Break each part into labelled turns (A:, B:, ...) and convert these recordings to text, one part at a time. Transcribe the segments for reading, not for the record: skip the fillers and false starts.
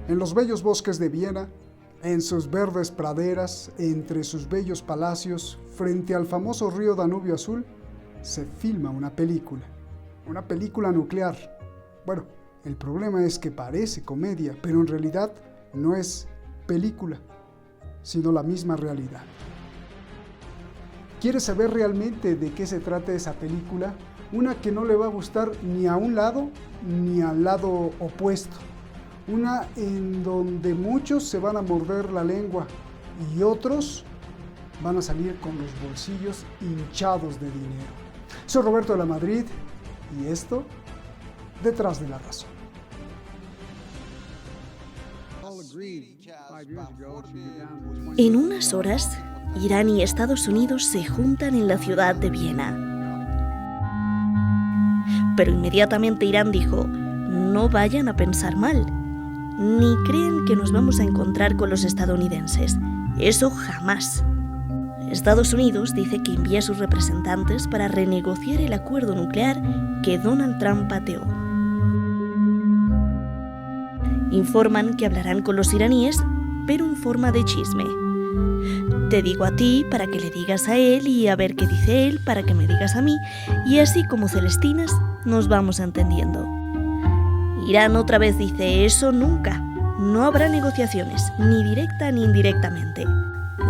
A: En los bellos bosques de Viena, en sus verdes praderas, entre sus bellos palacios, frente al famoso río Danubio Azul, se filma una película nuclear. Bueno, el problema es que parece comedia, pero en realidad no es película, sino la misma realidad. ¿Quieres saber realmente de qué se trata esa película? Una que no le va a gustar ni a un lado ni al lado opuesto. Una en donde muchos se van a morder la lengua y otros van a salir con los bolsillos hinchados de dinero. Soy Roberto de la Madrid y esto, Detrás de la Razón.
B: En unas horas, Irán y Estados Unidos se juntan en la ciudad de Viena. Pero inmediatamente Irán dijo, no vayan a pensar mal, ni crean que nos vamos a encontrar con los estadounidenses. Eso jamás. Estados Unidos dice que envía a sus representantes para renegociar el acuerdo nuclear que Donald Trump pateó. Informan que hablarán con los iraníes, pero en forma de chisme. Te digo a ti para que le digas a él y a ver qué dice él para que me digas a mí, y así como celestinas nos vamos entendiendo. Irán otra vez dice eso nunca. No habrá negociaciones, ni directa ni indirectamente.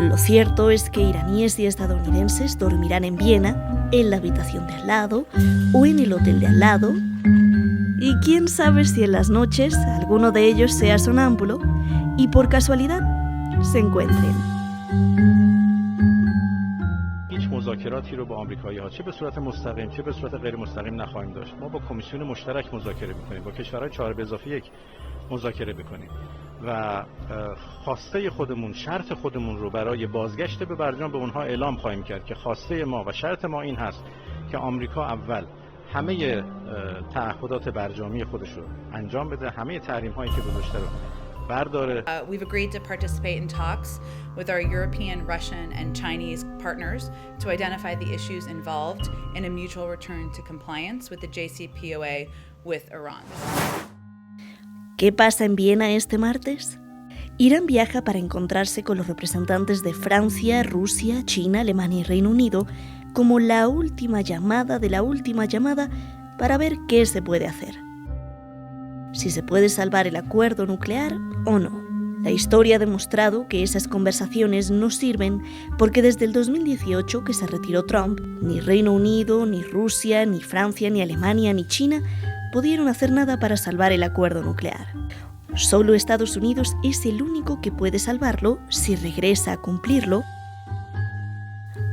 B: Lo cierto es que iraníes y estadounidenses dormirán en Viena, en la habitación de al lado o en el hotel de al lado. Y quién sabe si en las noches alguno de ellos sea sonámbulo y por casualidad se encuentren.
C: هیچ مذاکراتی رو با آمریکایی‌ها چه به صورت مستقیم چه به صورت غیر مستقیم نخواهیم داشت. ما با کمیسیون مشترک مذاکره می‌کنیم، با کشورهای 4+1 مذاکره می‌کنیم و خواسته خودمون، شرط خودمون رو برای بازگشت به برجام به اونها اعلام خواهیم کرد که خواسته ما و شرط ما این هست که آمریکا اول همه تعهدات برجامی خودش رو انجام بده، همه تحریم‌هایی که گذاشته رو برداره.
D: We've agreed to participate in talks with our European, Russian and Chinese partners to identify the issues involved in a mutual return to compliance with the JCPOA with Iran.
B: ¿Qué pasa en Viena este martes? Irán viaja para encontrarse con los representantes de Francia, Rusia, China, Alemania y Reino Unido como la última llamada de la última llamada para ver qué se puede hacer. Si se puede salvar el acuerdo nuclear o no. La historia ha demostrado que esas conversaciones no sirven porque desde el 2018 que se retiró Trump, ni Reino Unido, ni Rusia, ni Francia, ni Alemania, ni China pudieron hacer nada para salvar el acuerdo nuclear. Solo Estados Unidos es el único que puede salvarlo si regresa a cumplirlo,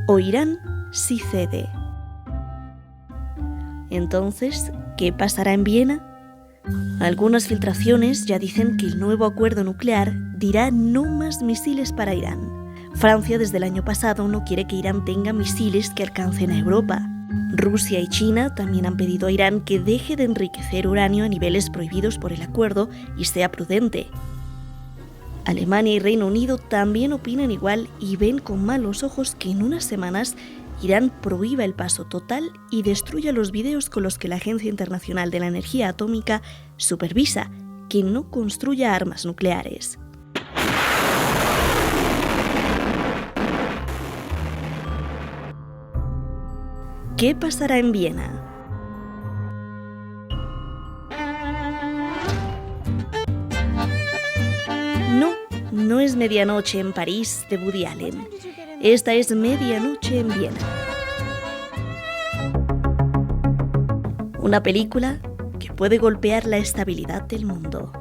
B: o Irán si cede. Entonces, ¿qué pasará en Viena? Algunas filtraciones ya dicen que el nuevo acuerdo nuclear dirá no más misiles para Irán. Francia desde el año pasado no quiere que Irán tenga misiles que alcancen a Europa. Rusia y China también han pedido a Irán que deje de enriquecer uranio a niveles prohibidos por el acuerdo y sea prudente. Alemania y Reino Unido también opinan igual y ven con malos ojos que en unas semanas Irán prohíba el paso total y destruya los videos con los que la Agencia Internacional de la Energía Atómica supervisa que no construya armas nucleares. ¿Qué pasará en Viena? No es Medianoche en París de Woody Allen. Esta es Medianoche en Viena. Una película que puede golpear la estabilidad del mundo.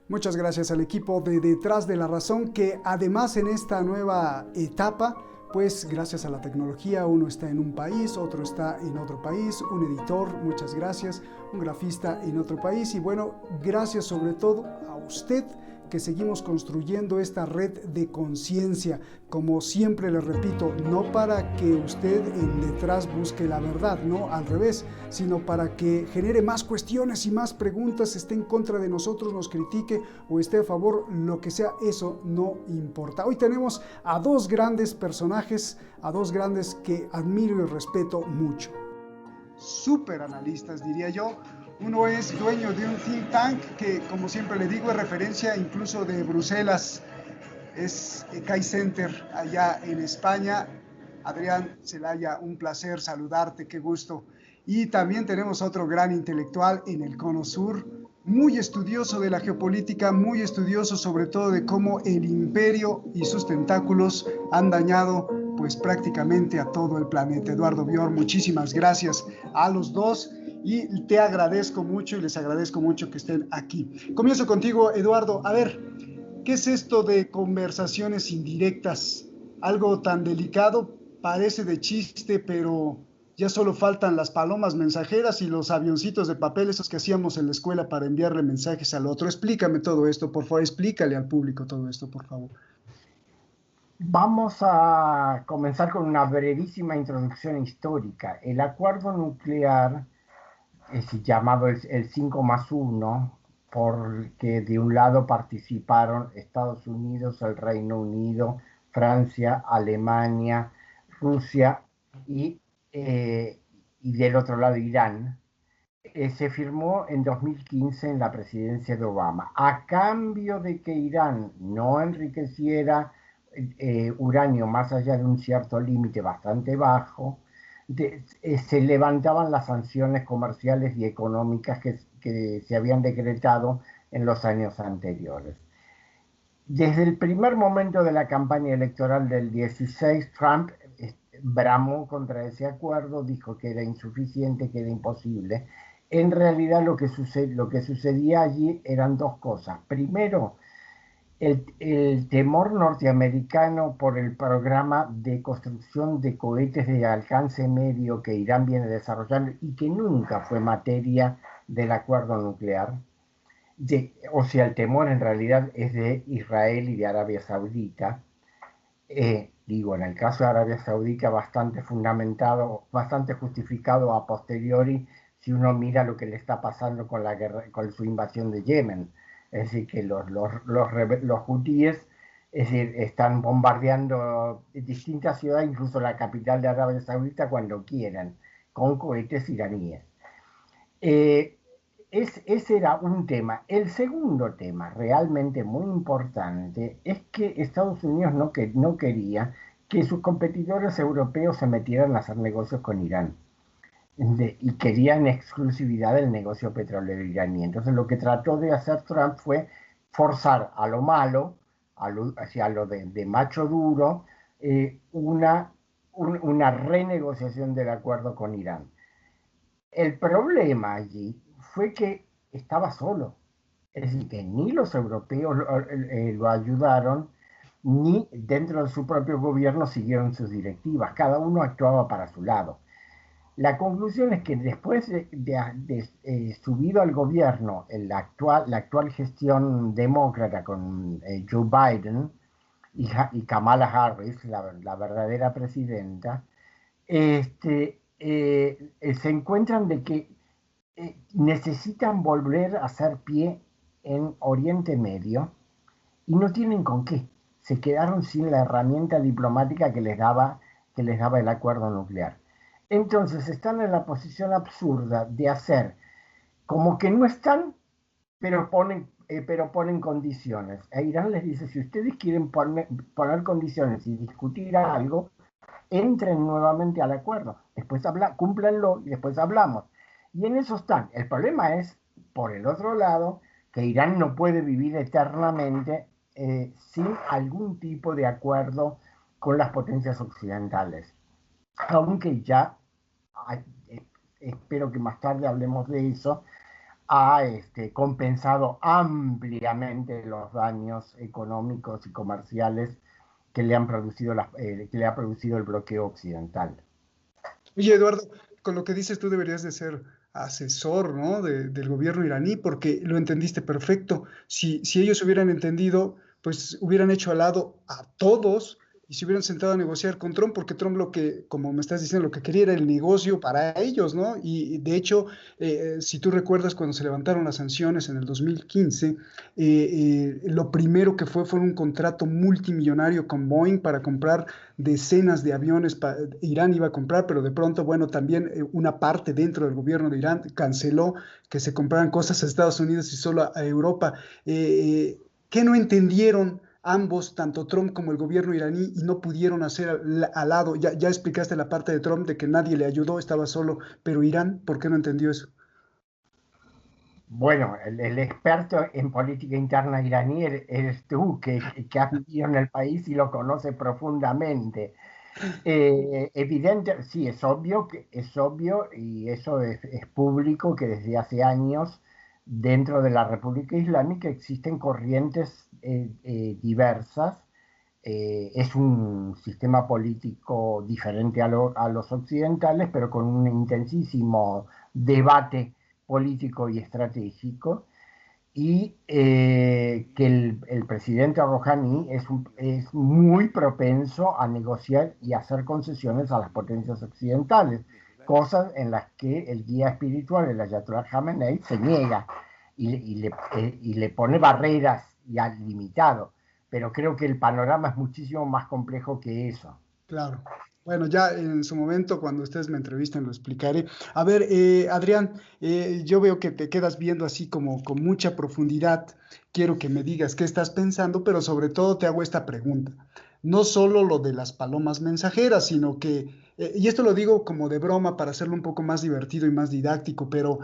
A: Muchas gracias al equipo de Detrás de la Razón, que además en esta nueva etapa, pues gracias a la tecnología, uno está en un país, otro está en otro país, un editor, muchas gracias, un grafista en otro país y bueno, gracias sobre todo a usted que seguimos construyendo esta red de conciencia, como siempre les repito, no para que usted en detrás busque la verdad, no, al revés, sino para que genere más cuestiones y más preguntas, esté en contra de nosotros, nos critique o esté a favor, lo que sea, eso no importa. Hoy tenemos a dos grandes personajes, a dos grandes que admiro y respeto mucho. Súper analistas, diría yo. Uno es dueño de un think tank que, como siempre le digo, es referencia incluso de Bruselas. Es CAI Center allá en España. Adrián Celaya, un placer saludarte, qué gusto. Y también tenemos otro gran intelectual en el Cono Sur, muy estudioso de la geopolítica, muy estudioso sobre todo de cómo el imperio y sus tentáculos han dañado pues prácticamente a todo el planeta. Eduardo Bior, muchísimas gracias a los dos y te agradezco mucho y les agradezco mucho que estén aquí. Comienzo contigo, Eduardo. A ver, ¿qué es esto de conversaciones indirectas? Algo tan delicado, parece de chiste, pero ya solo faltan las palomas mensajeras y los avioncitos de papel, esos que hacíamos en la escuela para enviarle mensajes al otro. Explícame todo esto, por favor, explícale al público todo esto, por favor.
E: Vamos a comenzar con una brevísima introducción histórica. El acuerdo nuclear es llamado el 5+1, porque de un lado participaron Estados Unidos, el Reino Unido, Francia, Alemania, Rusia y del otro lado Irán. Se firmó en 2015 en la presidencia de Obama, a cambio de que Irán no enriqueciera uranio más allá de un cierto límite bastante bajo. Se levantaban las sanciones comerciales y económicas que se habían decretado en los años anteriores. Desde el primer momento de la campaña electoral del 16, Trump bramó contra ese acuerdo, dijo que era insuficiente, que era imposible. En realidad lo que sucedía allí eran dos cosas. Primero, el temor norteamericano por el programa de construcción de cohetes de alcance medio que Irán viene desarrollando y que nunca fue materia del acuerdo nuclear. O sea, el temor en realidad es de Israel y de Arabia Saudita. En el caso de Arabia Saudita bastante fundamentado, bastante justificado a posteriori si uno mira lo que le está pasando con la guerra, con su invasión de Yemen. Es decir, que los hutíes están bombardeando distintas ciudades, incluso la capital de Arabia Saudita, cuando quieren, con cohetes iraníes. Ese era un tema. El segundo tema, realmente muy importante, es que Estados Unidos no quería que sus competidores europeos se metieran a hacer negocios con Irán. Y querían exclusividad del negocio petrolero iraní. Entonces lo que trató de hacer Trump fue forzar a lo malo, hacia lo de macho duro, una renegociación del acuerdo con Irán. El problema allí fue que estaba solo. Es decir, que ni los europeos lo ayudaron, ni dentro de su propio gobierno siguieron sus directivas. Cada uno actuaba para su lado. La conclusión es que después de subido al gobierno la actual gestión demócrata con Joe Biden y Kamala Harris, la verdadera presidenta, se encuentran de que necesitan volver a hacer pie en Oriente Medio y no tienen con qué. Se quedaron sin la herramienta diplomática que les daba el acuerdo nuclear. Entonces están en la posición absurda de hacer como que no están, pero ponen condiciones. E Irán les dice, si ustedes quieren poner condiciones y discutir algo, entren nuevamente al acuerdo. Después cúmplanlo y después hablamos. Y en eso están. El problema es, por el otro lado, que Irán no puede vivir eternamente sin algún tipo de acuerdo con las potencias occidentales. Aunque ya, espero que más tarde hablemos de eso, ha compensado ampliamente los daños económicos y comerciales que le ha producido el bloqueo occidental.
A: Oye, Eduardo, con lo que dices tú deberías de ser asesor, ¿no? del gobierno iraní, porque lo entendiste perfecto. Si ellos hubieran entendido, pues hubieran hecho al lado a todos y se hubieran sentado a negociar con Trump, porque Trump lo que, como me estás diciendo, lo que quería era el negocio para ellos, ¿no? Y de hecho, si tú recuerdas cuando se levantaron las sanciones en el 2015, lo primero que fue un contrato multimillonario con Boeing para comprar decenas de aviones. Irán iba a comprar, pero de pronto, bueno, también una parte dentro del gobierno de Irán canceló que se compraran cosas a Estados Unidos y solo a Europa. ¿Qué no entendieron ambos, tanto Trump como el gobierno iraní, y no pudieron hacer al lado? Ya explicaste la parte de Trump de que nadie le ayudó, estaba solo, pero Irán, ¿por qué no entendió eso?
E: Bueno, el experto en política interna iraní eres tú, que has vivido en el país y lo conoces profundamente. Evidente, sí, es obvio y eso es público que desde hace años dentro de la República Islámica existen corrientes diversas. Es un sistema político diferente a los occidentales, pero con un intensísimo debate político y estratégico, y que el presidente Rouhani es muy propenso a negociar y hacer concesiones a las potencias occidentales, cosas en las que el guía espiritual, el Ayatollah Khamenei, se niega y le pone barreras y ha limitado. Pero creo que el panorama es muchísimo más complejo que eso.
A: Claro. Bueno, ya en su momento, cuando ustedes me entrevisten, lo explicaré. A ver, Adrián, yo veo que te quedas viendo así como con mucha profundidad. Quiero que me digas qué estás pensando, pero sobre todo te hago esta pregunta. No solo lo de las palomas mensajeras, sino que, y esto lo digo como de broma para hacerlo un poco más divertido y más didáctico, pero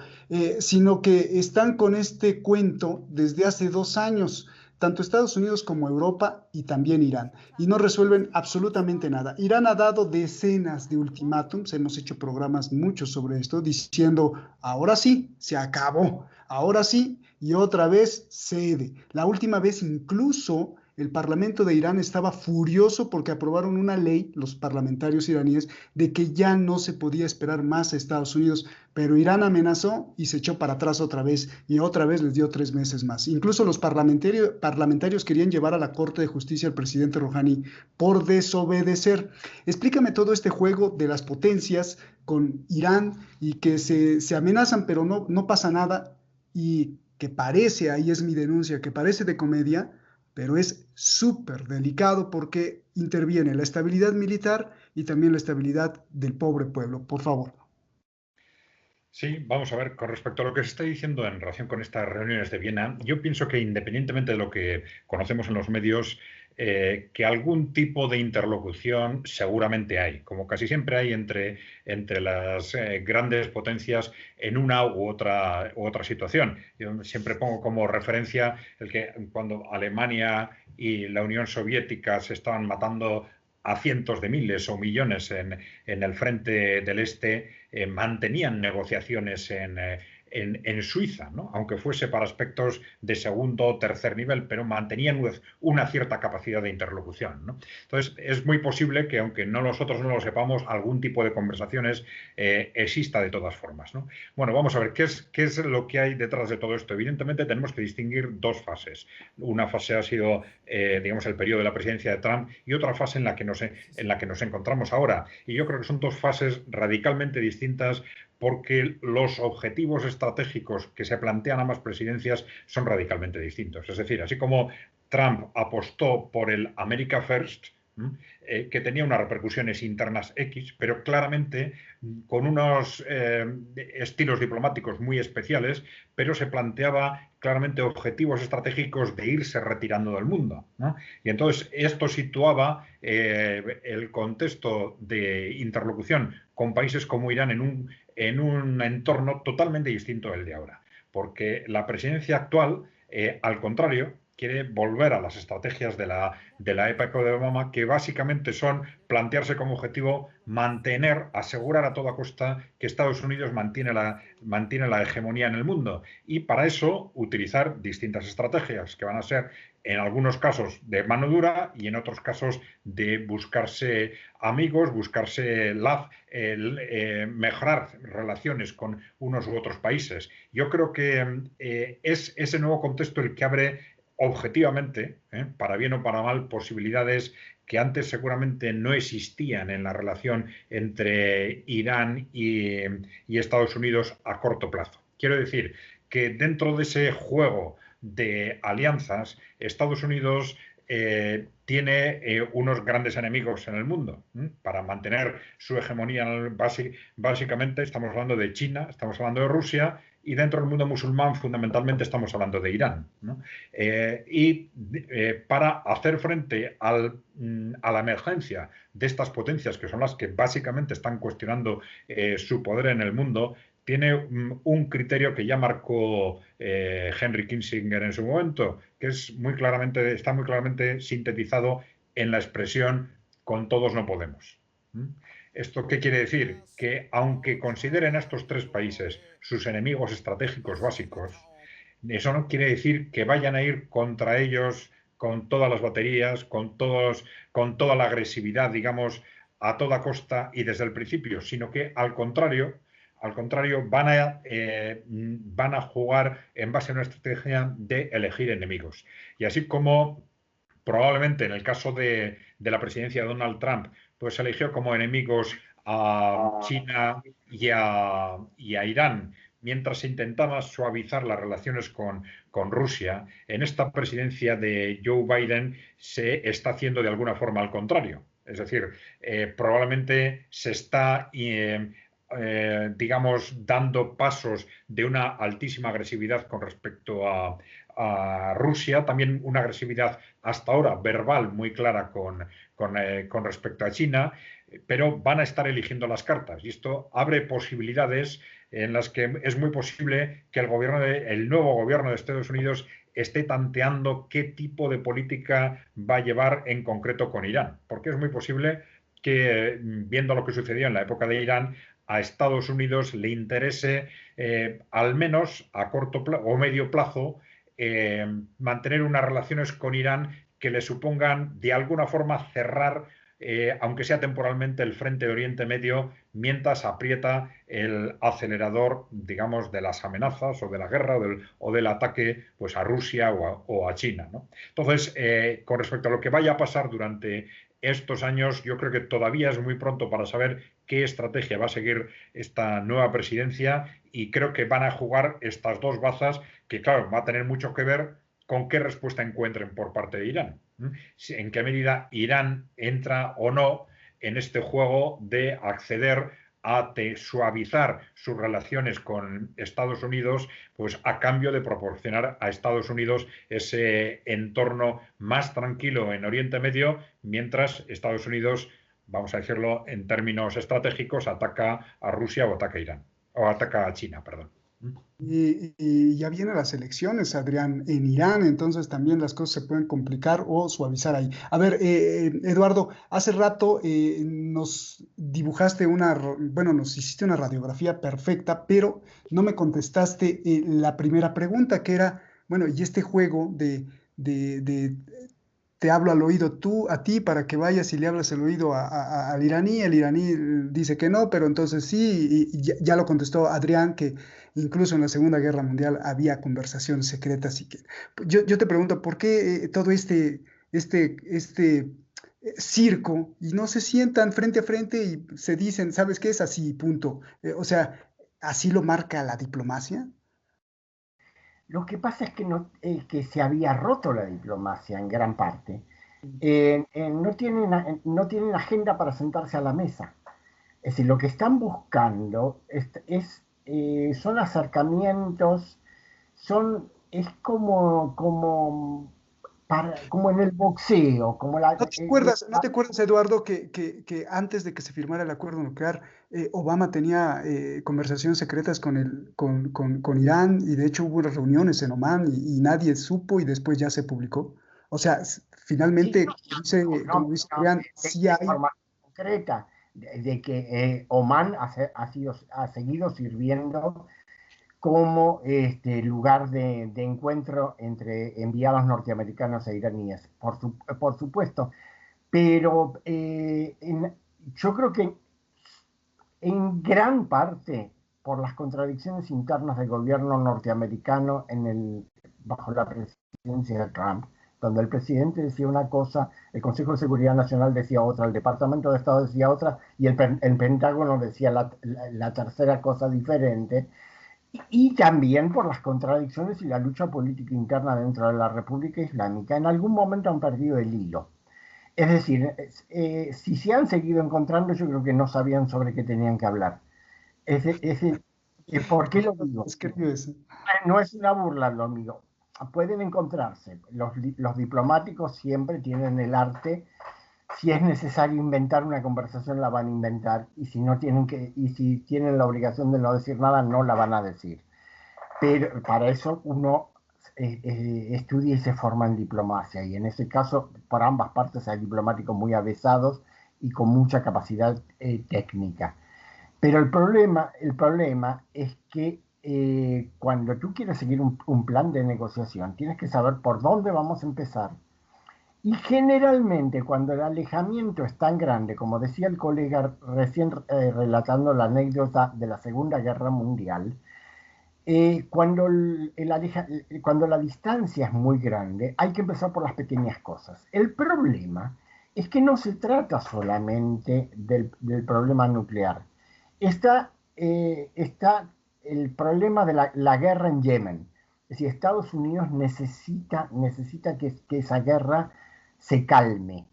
A: sino que están con este cuento desde hace 2 años, tanto Estados Unidos como Europa y también Irán, y no resuelven absolutamente nada. Irán ha dado decenas de ultimátums, hemos hecho programas muchos sobre esto, diciendo, ahora sí, se acabó, ahora sí, y otra vez cede. La última vez incluso el Parlamento de Irán estaba furioso porque aprobaron una ley, los parlamentarios iraníes, de que ya no se podía esperar más a Estados Unidos, pero Irán amenazó y se echó para atrás otra vez, y otra vez les dio 3 meses más. Incluso los parlamentarios querían llevar a la Corte de Justicia al presidente Rouhani por desobedecer. Explícame todo este juego de las potencias con Irán y que se amenazan, pero no pasa nada, y que parece, ahí es mi denuncia, que parece de comedia, pero es súper delicado porque interviene la estabilidad militar y también la estabilidad del pobre pueblo. Por favor.
F: Sí, vamos a ver, con respecto a lo que se está diciendo en relación con estas reuniones de Viena, yo pienso que independientemente de lo que conocemos en los medios, que algún tipo de interlocución seguramente hay, como casi siempre hay entre las grandes potencias en una u otra situación. Yo siempre pongo como referencia el que cuando Alemania y la Unión Soviética se estaban matando a cientos de miles o millones en el frente del este, mantenían negociaciones en Suiza, ¿no? Aunque fuese para aspectos de segundo o tercer nivel, pero mantenían una cierta capacidad de interlocución, ¿no? Entonces, es muy posible que, aunque nosotros no lo sepamos, algún tipo de conversaciones exista de todas formas, ¿no? Bueno, vamos a ver, ¿qué es lo que hay detrás de todo esto? Evidentemente, tenemos que distinguir dos fases. Una fase ha sido, digamos, el periodo de la presidencia de Trump, y otra fase en la que nos encontramos ahora. Y yo creo que son dos fases radicalmente distintas, porque los objetivos estratégicos que se plantean ambas presidencias son radicalmente distintos. Es decir, así como Trump apostó por el America First, que tenía unas repercusiones internas X, pero claramente con unos estilos diplomáticos muy especiales, pero se planteaba claramente objetivos estratégicos de irse retirando del mundo, ¿no? Y entonces esto situaba el contexto de interlocución con países como Irán en un entorno totalmente distinto del de ahora, porque la presidencia actual, al contrario, quiere volver a las estrategias de la época de Obama, que básicamente son plantearse como objetivo mantener, asegurar a toda costa que Estados Unidos mantiene la hegemonía en el mundo. Y para eso utilizar distintas estrategias, que van a ser en algunos casos de mano dura y en otros casos de buscarse amigos, mejorar relaciones con unos u otros países. Yo creo que es ese nuevo contexto el que abre objetivamente, para bien o para mal, posibilidades que antes seguramente no existían en la relación entre Irán y Estados Unidos a corto plazo. Quiero decir que dentro de ese juego de alianzas, Estados Unidos tiene unos grandes enemigos en el mundo. Para mantener su hegemonía, básicamente estamos hablando de China, estamos hablando de Rusia, y dentro del mundo musulmán fundamentalmente estamos hablando de Irán, ¿no? Para hacer frente a la emergencia de estas potencias, que son las que básicamente están cuestionando su poder en el mundo, tiene un criterio que ya marcó Henry Kissinger en su momento, que está muy claramente sintetizado en la expresión "con todos no podemos". ¿Esto qué quiere decir? Que aunque consideren a estos tres países sus enemigos estratégicos básicos, eso no quiere decir que vayan a ir contra ellos con todas las baterías, con toda la agresividad, digamos, a toda costa y desde el principio, sino que al contrario, van a jugar en base a una estrategia de elegir enemigos. Y así como probablemente en el caso de la presidencia de Donald Trump, pues eligió como enemigos a China y a Irán, mientras se intentaba suavizar las relaciones con Rusia. En esta presidencia de Joe Biden se está haciendo de alguna forma al contrario. Es decir, probablemente se está digamos, dando pasos de una altísima agresividad con respecto a Rusia, también una agresividad hasta ahora verbal muy clara con respecto a China, pero van a estar eligiendo las cartas y esto abre posibilidades en las que es muy posible que el nuevo gobierno de Estados Unidos esté tanteando qué tipo de política va a llevar en concreto con Irán, porque es muy posible que, viendo lo que sucedió en la época de Irán, a Estados Unidos le interese, al menos a corto o medio plazo, mantener unas relaciones con Irán que le supongan de alguna forma cerrar, aunque sea temporalmente, el frente de Oriente Medio mientras aprieta el acelerador, digamos, de las amenazas o de la guerra o del ataque, pues, a Rusia o a China, ¿no? Entonces, con respecto a lo que vaya a pasar durante estos años, yo creo que todavía es muy pronto para saber qué estrategia va a seguir esta nueva presidencia y creo que van a jugar estas dos bazas que, claro, va a tener mucho que ver con qué respuesta encuentren por parte de Irán. En qué medida Irán entra o no en este juego de acceder a suavizar sus relaciones con Estados Unidos, pues a cambio de proporcionar a Estados Unidos ese entorno más tranquilo en Oriente Medio, mientras Estados Unidos, vamos a decirlo en términos estratégicos, ataca a Rusia o ataca a Irán, o ataca a China, perdón.
A: Y ya vienen las elecciones, Adrián, en Irán, entonces también las cosas se pueden complicar o suavizar ahí. A ver, Eduardo, hace rato nos dibujaste nos hiciste una radiografía perfecta, pero no me contestaste la primera pregunta, que era, bueno, y este juego de te hablo al oído a ti para que vayas y le hablas al oído al iraní, el iraní dice que no, pero entonces sí, y ya lo contestó Adrián, que incluso en la Segunda Guerra Mundial había conversaciones secretas y que yo te pregunto, ¿por qué todo este circo y no se sientan frente a frente y se dicen, ¿sabes qué? Es así, punto. O sea, ¿así lo marca la diplomacia?
E: Lo que pasa es que se había roto la diplomacia en gran parte. No tienen agenda para sentarse a la mesa. Es decir, lo que están buscando son acercamientos, es como como en el boxeo, como
A: ¿No te acuerdas, Eduardo, que antes de que se firmara el acuerdo nuclear, Obama tenía conversaciones secretas con Irán, y de hecho hubo unas reuniones en Omán y nadie supo, y después ya se publicó? O sea,
E: Sí,
A: finalmente, como
E: no,
A: dice Adrián, sí hay.
E: información concreta de que Omán ha seguido sirviendo como lugar de encuentro entre enviados norteamericanos e iraníes, por supuesto, pero yo creo que en gran parte por las contradicciones internas del gobierno norteamericano bajo la presidencia de Trump, donde el presidente decía una cosa, el Consejo de Seguridad Nacional decía otra, el Departamento de Estado decía otra, y el Pentágono decía la tercera cosa diferente, y también por las contradicciones y la lucha política interna dentro de la República Islámica. En algún momento han perdido el hilo. Es decir, si se han seguido encontrando, yo creo que no sabían sobre qué tenían que hablar. ¿Por qué lo digo?
A: Escribió eso.
E: No es una burla lo mío. Pueden encontrarse. Los diplomáticos siempre tienen el arte. Si es necesario inventar una conversación, la van a inventar. Y si tienen la obligación de no decir nada, no la van a decir. Pero para eso uno estudia y se forma en diplomacia. Y en ese caso, por ambas partes hay diplomáticos muy avesados y con mucha capacidad técnica. Pero el problema es que cuando tú quieres seguir un plan de negociación, tienes que saber por dónde vamos a empezar. Y generalmente cuando el alejamiento es tan grande, como decía el colega recién relatando la anécdota de la Segunda Guerra Mundial, cuando la distancia es muy grande, hay que empezar por las pequeñas cosas. El problema es que no se trata solamente del problema nuclear. Está el problema de la guerra en Yemen. Es decir, Estados Unidos necesita que esa guerra se calme.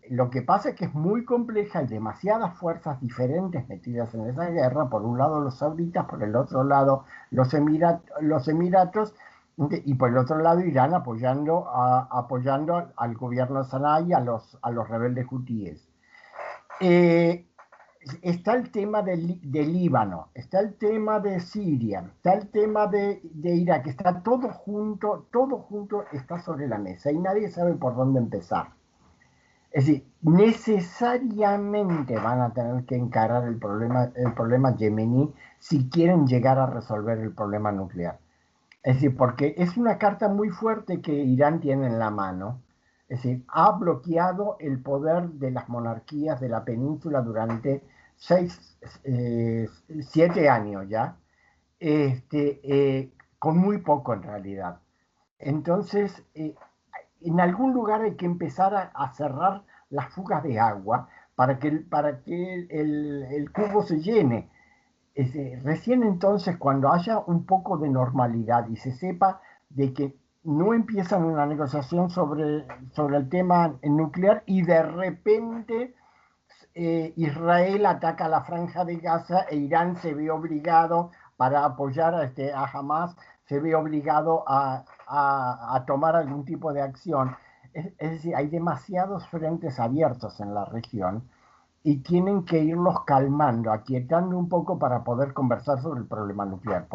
E: Lo que pasa es que es muy compleja, hay demasiadas fuerzas diferentes metidas en esa guerra, por un lado los sauditas, por el otro lado los Emiratos, y por el otro lado Irán apoyando al gobierno de Sanaa y a los rebeldes hutíes. Está el tema de Líbano, está el tema de Siria, está el tema de Irak, está todo junto está sobre la mesa y nadie sabe por dónde empezar. Es decir, necesariamente van a tener que encarar el problema yemení si quieren llegar a resolver el problema nuclear. Es decir, porque es una carta muy fuerte que Irán tiene en la mano. Es decir, ha bloqueado el poder de las monarquías de la península durante 7 años ya, con muy poco en realidad. Entonces, en algún lugar hay que empezar a cerrar las fugas de agua para que el cubo se llene. Recién entonces, cuando haya un poco de normalidad y se sepa de que no empiezan una negociación sobre el tema nuclear y de repente Israel ataca la Franja de Gaza e Irán se ve obligado, para apoyar a Hamas, se ve obligado a tomar algún tipo de acción. Es decir, hay demasiados frentes abiertos en la región y tienen que irlos calmando, aquietando un poco para poder conversar sobre el problema nuclear.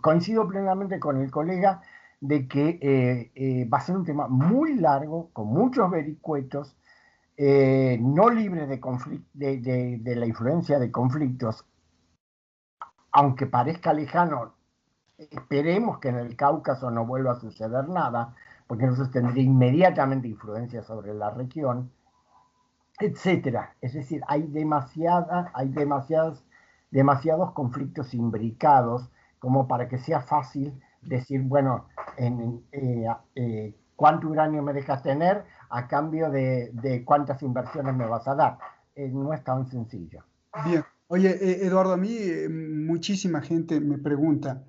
E: Coincido plenamente con el colega de que va a ser un tema muy largo, con muchos vericuetos, no libre de la influencia de conflictos, aunque parezca lejano. Esperemos que en el Cáucaso no vuelva a suceder nada, porque eso tendría inmediatamente influencia sobre la región, etcétera. Es decir, hay demasiados conflictos imbricados como para que sea fácil decir, bueno, ¿cuánto uranio me dejas tener a cambio de cuántas inversiones me vas a dar? No es tan sencillo.
A: Bien. Oye, Eduardo, a mí muchísima gente me pregunta,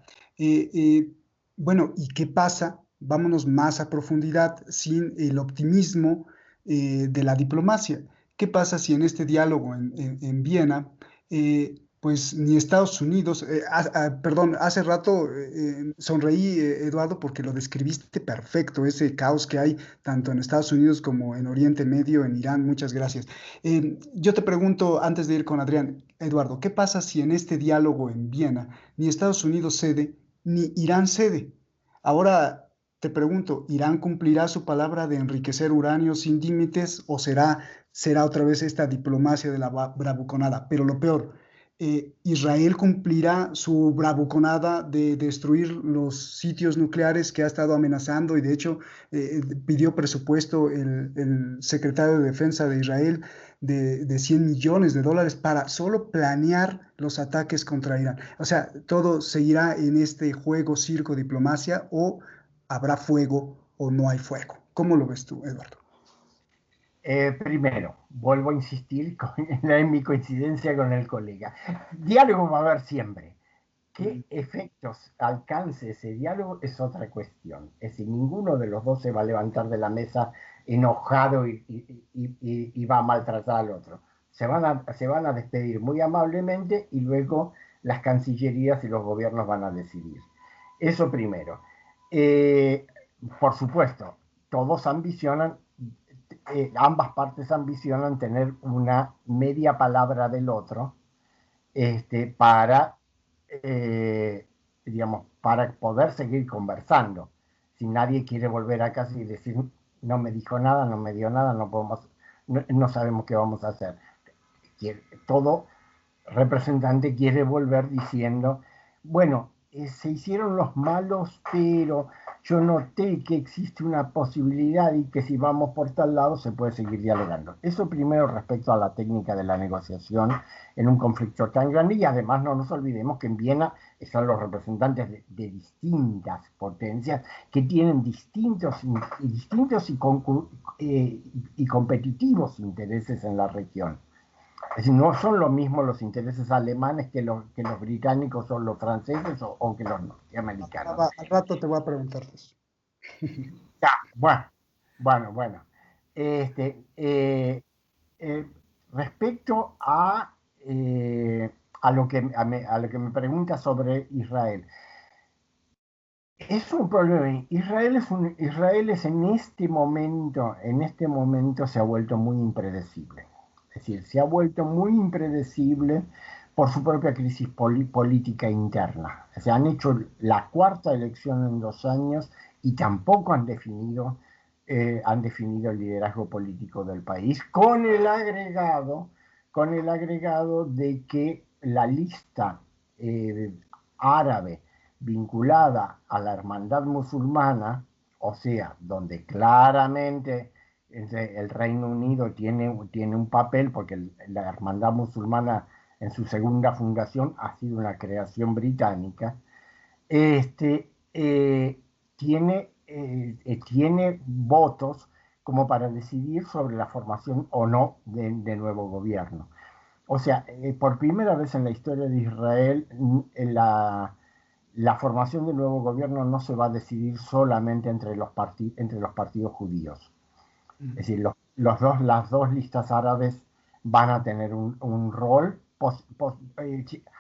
A: bueno, ¿y qué pasa? Vámonos más a profundidad sin el optimismo de la diplomacia. ¿Qué pasa si en este diálogo en Viena pues ni Estados Unidos, perdón, hace rato sonreí, Eduardo, porque lo describiste perfecto, ese caos que hay tanto en Estados Unidos como en Oriente Medio, en Irán. Muchas gracias. Yo te pregunto, antes de ir con Adrián, Eduardo, ¿qué pasa si en este diálogo en Viena ni Estados Unidos cede, ni Irán cede? Ahora te pregunto, ¿Irán cumplirá su palabra de enriquecer uranio sin límites o será otra vez esta diplomacia de la bravuconada? Pero lo peor, Israel cumplirá su bravuconada de destruir los sitios nucleares que ha estado amenazando, y de hecho pidió presupuesto el secretario de Defensa de Israel de $100 millones para solo planear los ataques contra Irán. O sea, todo seguirá en este juego, circo, diplomacia, o habrá fuego o no hay fuego. ¿Cómo lo ves tú, Eduardo?
E: Primero, vuelvo a insistir en mi coincidencia con el colega. Diálogo va a haber siempre. ¿Qué efectos alcance ese diálogo? Es otra cuestión. Es decir, ninguno de los dos se va a levantar de la mesa enojado y va a maltratar al otro. Se van a despedir muy amablemente y luego las cancillerías y los gobiernos van a decidir. Eso primero. Por supuesto, todos ambicionan, ambas partes ambicionan tener una media palabra del otro para poder seguir conversando. Si nadie quiere volver a casa y decir, no me dijo nada, no me dio nada, no sabemos qué vamos a hacer. Todo representante quiere volver diciendo, bueno, se hicieron los malos, pero yo noté que existe una posibilidad y que si vamos por tal lado se puede seguir dialogando. Eso primero respecto a la técnica de la negociación en un conflicto tan grande, y además no nos olvidemos que en Viena están los representantes de distintas potencias que tienen distintos y competitivos intereses en la región. Es decir, no son lo mismo los intereses alemanes que los británicos o los franceses o que los norteamericanos.
A: Al rato te voy a preguntar eso.
E: Bueno. Respecto a lo que me pregunta sobre Israel. Es un problema. Israel en este momento se ha vuelto muy impredecible. Es decir, se ha vuelto muy impredecible por su propia crisis política interna. Se han hecho la cuarta elección en 2 años y tampoco han definido el liderazgo político del país, con el agregado de que la lista árabe vinculada a la hermandad musulmana, o sea, donde claramente el Reino Unido tiene un papel, porque la hermandad musulmana en su segunda fundación ha sido una creación británica, tiene votos como para decidir sobre la formación o no de nuevo gobierno. O sea, por primera vez en la historia de Israel, la formación del nuevo gobierno no se va a decidir solamente entre los partidos judíos. Es decir, las dos listas árabes van a tener un rol,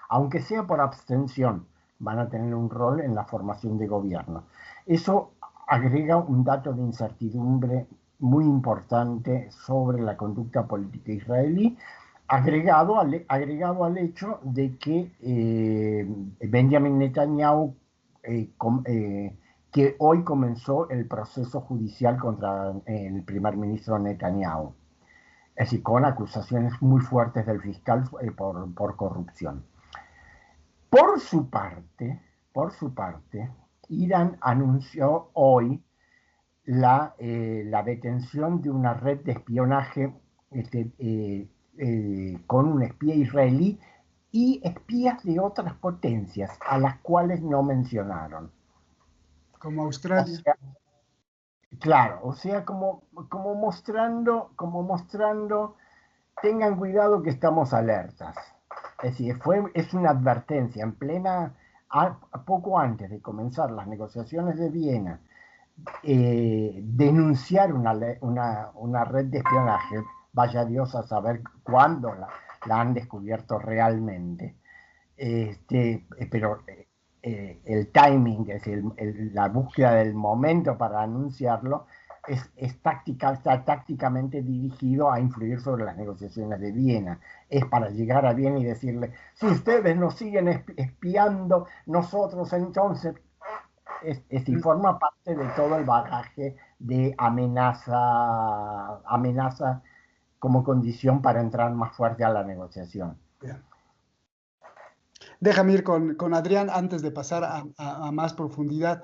E: aunque sea por abstención, van a tener un rol en la formación de gobierno. Eso agrega un dato de incertidumbre muy importante sobre la conducta política israelí, agregado al hecho de que Benjamin Netanyahu, que hoy comenzó el proceso judicial contra el primer ministro Netanyahu, es decir, con acusaciones muy fuertes del fiscal por corrupción. Por su parte, Irán anunció hoy la detención de una red de espionaje con un espía israelí y espías de otras potencias, a las cuales no mencionaron.
A: Como Australia.
E: Como mostrando, tengan cuidado que estamos alertas. Es decir, es una advertencia poco antes de comenzar las negociaciones de Viena, denunciar una red de espionaje, vaya Dios a saber cuándo la han descubierto realmente. pero el timing, es decir, la búsqueda del momento para anunciarlo, está tácticamente dirigido a influir sobre las negociaciones de Viena. Es para llegar a Viena y decirle, si ustedes nos siguen espiando, nosotros entonces... Es decir, forma parte de todo el bagaje de amenaza como condición para entrar más fuerte a la negociación.
A: Bien. Déjame ir con Adrián antes de pasar a más profundidad.